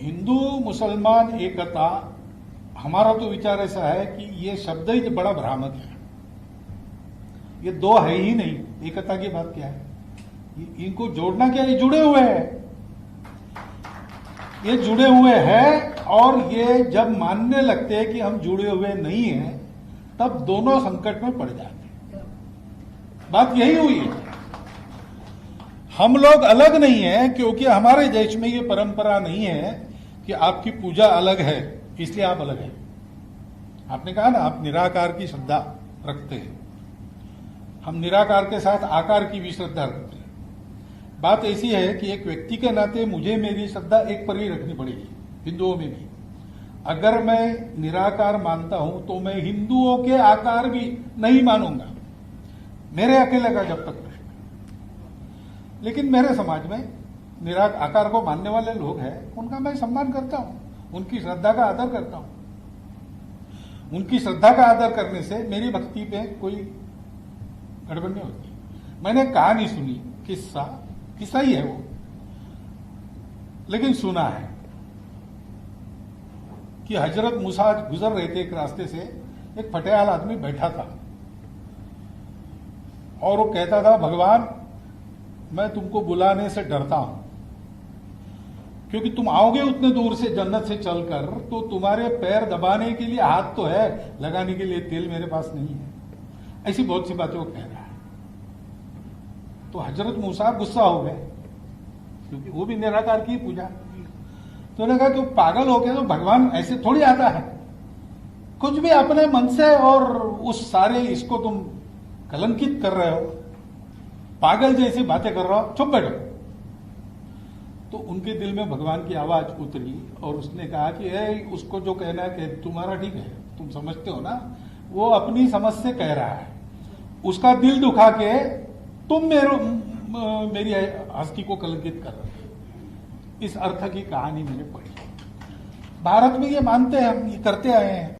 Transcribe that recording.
हिंदू मुसलमान एकता, हमारा तो विचार ऐसा है कि ये शब्द ही बड़ा भ्रामक है। ये दो है ही नहीं, एकता की बात क्या है? इनको जोड़ना क्या है? ये जुड़े हुए हैं, ये जुड़े हुए हैं। और ये जब मानने लगते हैं कि हम जुड़े हुए नहीं हैं, तब दोनों संकट में पड़ जाते हैं। बात यही हुई है। हम लोग अलग नहीं है क्योंकि हमारे देश में ये परंपरा नहीं है कि आपकी पूजा अलग है इसलिए आप अलग हैं। आपने कहा ना, आप निराकार की श्रद्धा रखते हैं, हम निराकार के साथ आकार की भी श्रद्धा रखते हैं। बात ऐसी है कि एक व्यक्ति के नाते मुझे मेरी श्रद्धा एक पर ही रखनी पड़ेगी, हिंदुओं में भी। अगर मैं निराकार मानता हूं तो मैं हिंदुओं के आकार भी नहीं मानूंगा, मेरे अकेले का जब तक प्रश्न। लेकिन मेरे समाज में आकार को मानने वाले लोग हैं, उनका मैं सम्मान करता हूं, उनकी श्रद्धा का आदर करता हूं। उनकी श्रद्धा का आदर करने से मेरी भक्ति पे कोई गड़बड़ नहीं होती। मैंने कहानी सुनी, किस्सा ही है वो, लेकिन सुना है कि हजरत मूसा गुजर रहे थे एक रास्ते से, एक फटेहाल आदमी बैठा था और वो कहता था, भगवान मैं तुमको बुलाने से डरता हूं क्योंकि तुम आओगे उतने दूर से जन्नत से चलकर, तो तुम्हारे पैर दबाने के लिए हाथ तो है, लगाने के लिए तेल मेरे पास नहीं है। ऐसी बहुत सी बातें वो कह रहा है। तो हजरत मूसा गुस्सा हो गए क्योंकि वो भी निराकार की पूजा। तो उन्होंने कहा कि पागल हो गए, तो भगवान ऐसे थोड़ी आता है, कुछ भी अपने मन से और उस सारे इसको तुम कलंकित कर रहे हो, पागल जैसी बातें कर रहा हो, चुप बैठो। तो उनके दिल में भगवान की आवाज उतरी और उसने कहा कि उसको जो कहना है कि तुम्हारा ठीक है, तुम समझते हो ना, वो अपनी समझ से कह रहा है, उसका दिल दुखा के तुम मेरी हस्ती को कलंकित कर रहे हो। इस अर्थ की कहानी मैंने पढ़ी। भारत में ये मानते हैं, हम ये करते आए हैं।